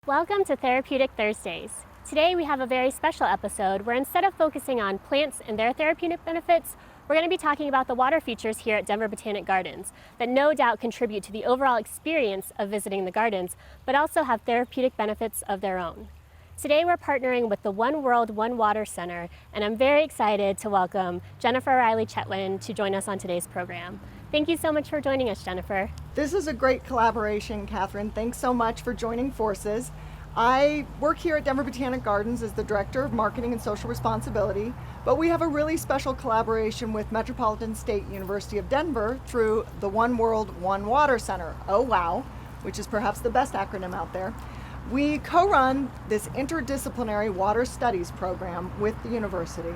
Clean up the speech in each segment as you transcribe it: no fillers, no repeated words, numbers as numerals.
Welcome to Therapeutic Thursdays. Today we have a very special episode where instead of focusing on plants and their therapeutic benefits, we're going to be talking about the water features here at Denver Botanic Gardens that no doubt contribute to the overall experience of visiting the gardens, but also have therapeutic benefits of their own. Today we're partnering with the One World, One Water Center, and I'm very excited to welcome Jennifer Riley-Chetwynd to join us on today's program. Thank you so much for joining us, Jennifer. This is a great collaboration, Catherine. Thanks so much for joining forces. I work here at Denver Botanic Gardens as the Director of Marketing and Social Responsibility, but we have a really special collaboration with Metropolitan State University of Denver through the One World, One Water Center, oh wow, which is perhaps the best acronym out there. We co-run this interdisciplinary water studies program with the university,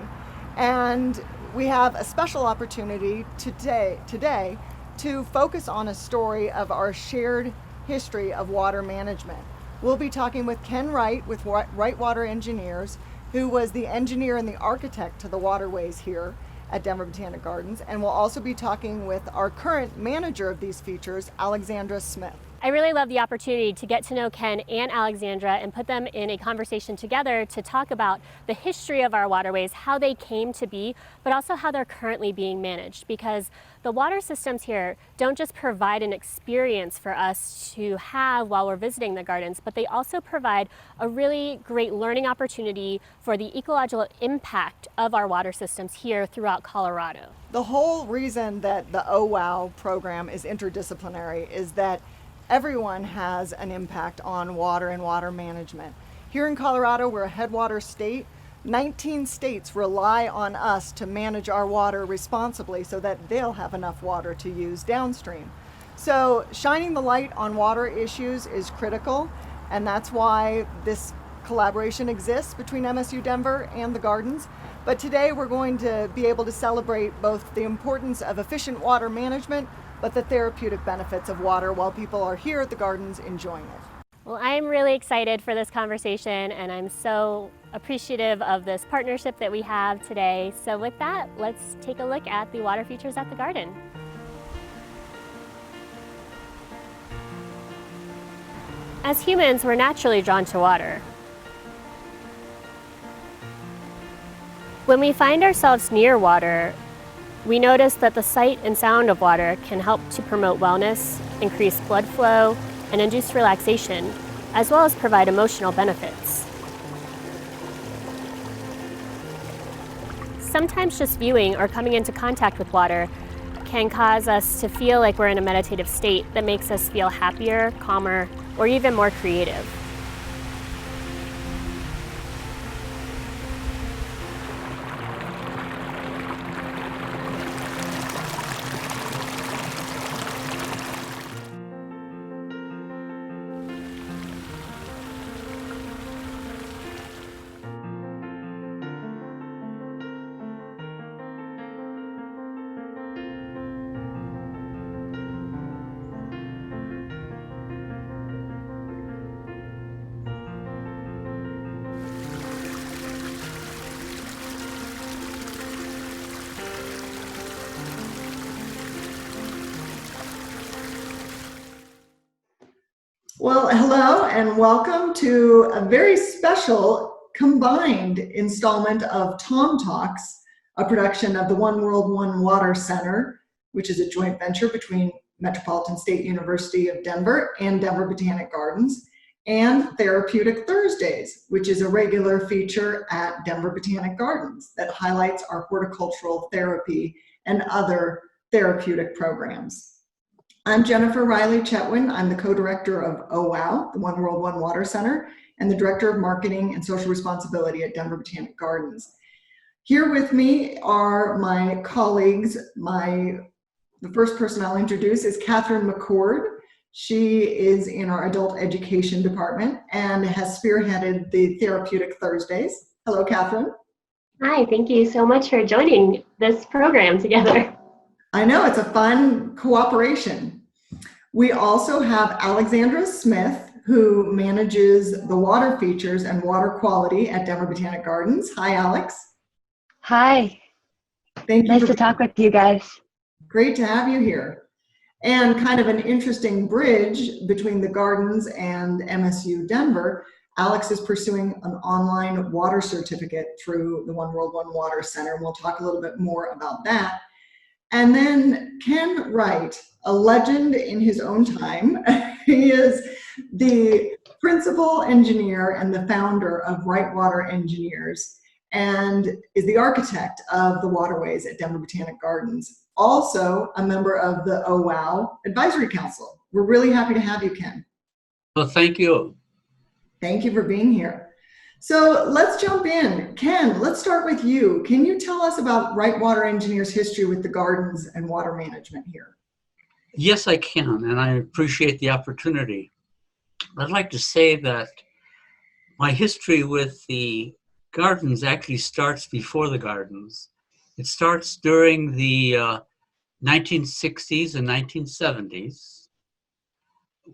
and we have a special opportunity today to focus on a story of our shared history of water management. We'll be talking with Ken Wright with Wright Water Engineers, who was the engineer and the architect to the Waterways here at Denver Botanic Gardens, and we'll also be talking with our current manager of these features, Alexandra Smith. I really love the opportunity to get to know Ken and Alexandra and put them in a conversation together to talk about the history of our waterways, how they came to be, but also how they're currently being managed, because the water systems here don't just provide an experience for us to have while we're visiting the gardens, but they also provide a really great learning opportunity for the ecological impact of our water systems here throughout Colorado. The whole reason that the OWOW program is interdisciplinary is that everyone has an impact on water and water management. Here in Colorado, we're a headwater state. 19 states rely on us to manage our water responsibly so that they'll have enough water to use downstream. So shining the light on water issues is critical, and that's why this collaboration exists between MSU Denver and the gardens. But today we're going to be able to celebrate both the importance of efficient water management, but the therapeutic benefits of water while people are here at the gardens enjoying it. Well, I'm really excited for this conversation, and I'm so appreciative of this partnership that we have today. So with that, let's take a look at the water features at the garden. As humans, we're naturally drawn to water. When we find ourselves near water, we notice that the sight and sound of water can help to promote wellness, increase blood flow, and induce relaxation, as well as provide emotional benefits. Sometimes just viewing or coming into contact with water can cause us to feel like we're in a meditative state that makes us feel happier, calmer, or even more creative. Well, hello and welcome to a very special combined installment of TomTalks, a production of the One World, One Water Center, which is a joint venture between Metropolitan State University of Denver and Denver Botanic Gardens, and Therapeutic Thursdays, which is a regular feature at Denver Botanic Gardens that highlights our horticultural therapy and other therapeutic programs. I'm Jennifer Riley-Chetwynd. I'm the co-director of OWOW, the One World, One Water Center, and the director of marketing and social responsibility at Denver Botanic Gardens. Here with me are my colleagues. The first person I'll introduce is Catherine McCord. She is in our adult education department and has spearheaded the Therapeutic Thursdays. Hello, Catherine. Hi, thank you so much for joining this program together. I know, it's a fun cooperation. We also have Alexandra Smith, who manages the water features and water quality at Denver Botanic Gardens. Hi, Alex. Hi. Thank you. Nice to talk with you guys. Great to have you here. And kind of an interesting bridge between the gardens and MSU Denver, Alex is pursuing an online water certificate through the One World, One Water Center. And we'll talk a little bit more about that. And then Ken Wright, a legend in his own time. He is the principal engineer and the founder of Wright Water Engineers and is the architect of the Waterways at Denver Botanic Gardens. Also a member of the Oh Wow Advisory Council. We're really happy to have you, Ken. Well, thank you. Thank you for being here. So let's jump in. Ken, let's start with you. Can you tell us about Wright Water Engineers' history with the gardens and water management here? Yes, I can, and I appreciate the opportunity. I'd like to say that my history with the gardens actually starts before the gardens. It starts during the 1960s and 1970s,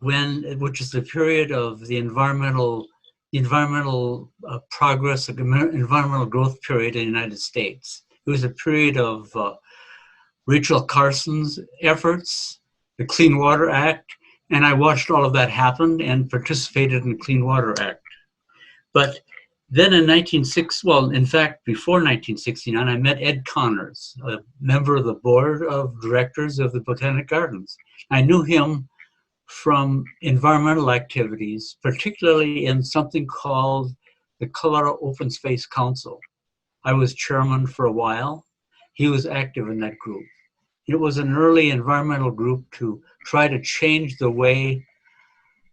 which is the period of the environmental progress, the environmental growth period in the United States. It was a period of Rachel Carson's efforts, the Clean Water Act, and I watched all of that happen and participated in the Clean Water Act. But then in in fact, before 1969, I met Ed Connors, a member of the board of directors of the Botanic Gardens. I knew him from environmental activities, particularly in something called the Colorado Open Space Council. I was chairman for a while. He was active in that group. It was an early environmental group to try to change the way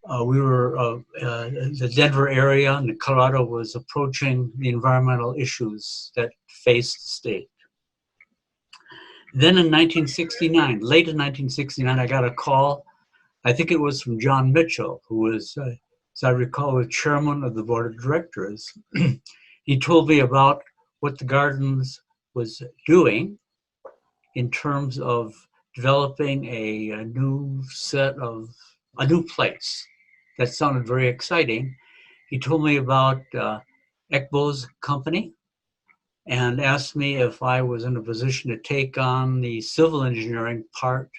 the Denver area and Colorado was approaching the environmental issues that faced the state. Then in 1969, late in 1969, I got a call. I think it was from John Mitchell, who was, as I recall, the chairman of the board of directors. He told me about what the gardens was doing in terms of developing a new place. That sounded very exciting. He told me about Ekbo's company and asked me if I was in a position to take on the civil engineering part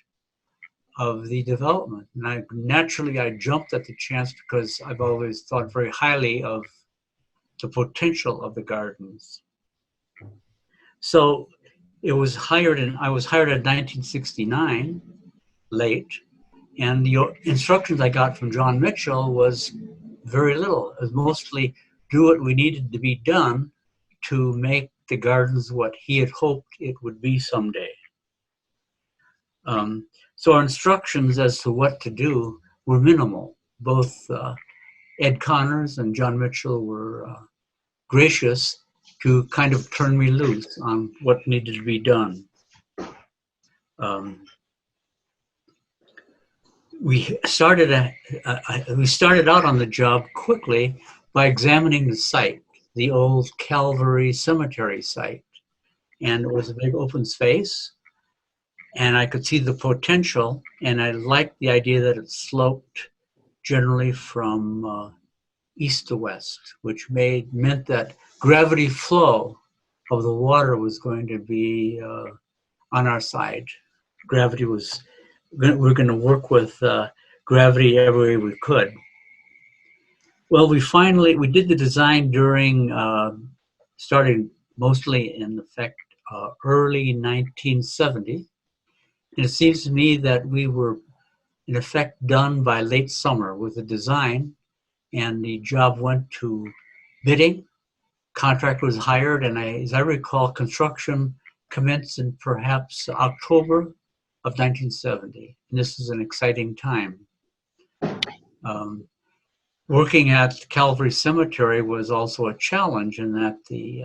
of the development. And I jumped at the chance because I've always thought very highly of the potential of the gardens. So I was hired in 1969, late, and the instructions I got from John Mitchell was very little. It was mostly do what we needed to be done to make the gardens what he had hoped it would be someday. So our instructions as to what to do were minimal. Both Ed Connors and John Mitchell were gracious to kind of turn me loose on what needed to be done. We started out on the job quickly by examining the site, the old Calvary Cemetery site. And it was a big open space, and I could see the potential, and I liked the idea that it sloped generally from east to west, which meant that gravity flow of the water was going to be on our side. We're going to work with gravity every way we could. Well, we did the design starting mostly in effect early 1970. And it seems to me that we were in effect done by late summer with the design, and the job went to bidding. Contractor was hired, and as I recall, construction commenced in perhaps October of 1970. And this is an exciting time. Working at Calvary Cemetery was also a challenge in that the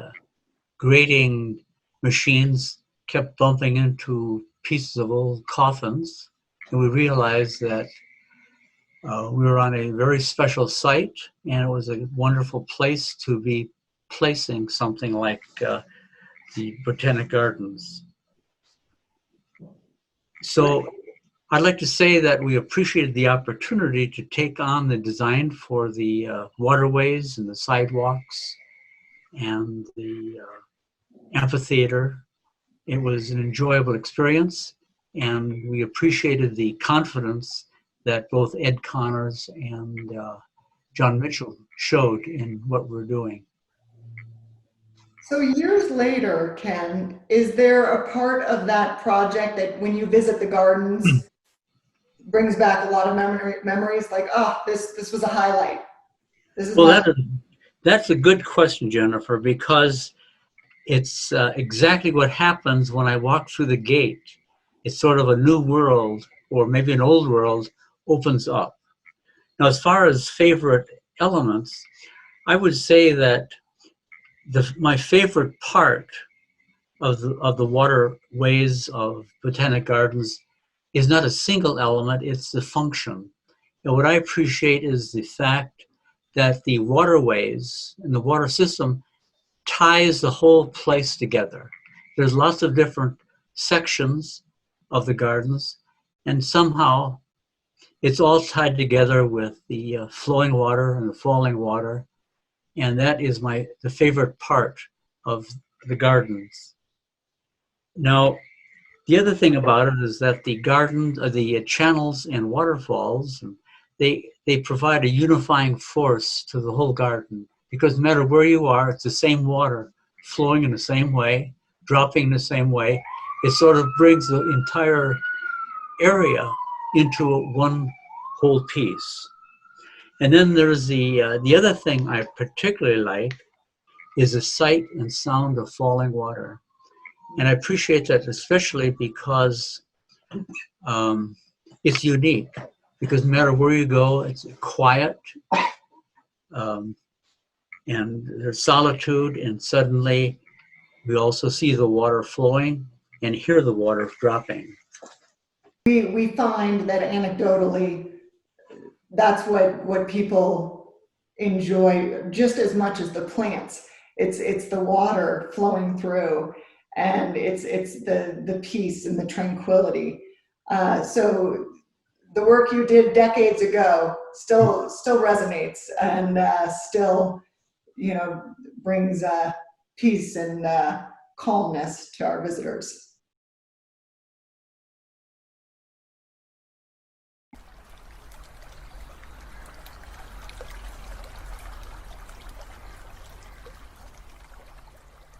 grading machines kept bumping into pieces of old coffins, and we realized that we were on a very special site, and it was a wonderful place to be placing something like the Botanic Gardens. So I'd like to say that we appreciated the opportunity to take on the design for the waterways and the sidewalks and the amphitheater. It was an enjoyable experience. and we appreciated the confidence that both Ed Connors and John Mitchell showed in what we're doing. So years later, Ken, is there a part of that project that when you visit the gardens brings back a lot of memories, like, oh, this was a highlight? This is Well, that's a good question, Jennifer, because it's exactly what happens when I walk through the gate. It's sort of a new world, or maybe an old world, opens up. Now, as far as favorite elements, I would say that my favorite part of the waterways of Botanic Gardens is not a single element, it's the function. And what I appreciate is the fact that the waterways and the water system ties the whole place together. There's lots of different sections of the gardens, and somehow it's all tied together with the flowing water and the falling water, and that is the favorite part of the gardens. Now, the other thing about it is that the gardens, the channels and waterfalls, they provide a unifying force to the whole garden, because no matter where you are, it's the same water flowing in the same way, dropping in the same way. It sort of brings the entire area into one whole piece. And then there's the other thing I particularly like is the sight and sound of falling water. And I appreciate that especially because it's unique, because no matter where you go, it's quiet, and there's solitude, and suddenly we also see the water flowing and hear the water dropping. We find that anecdotally, that's what people enjoy just as much as the plants. It's the water flowing through, and it's the peace and the tranquility. So the work you did decades ago still resonates, and still, brings peace and calmness to our visitors.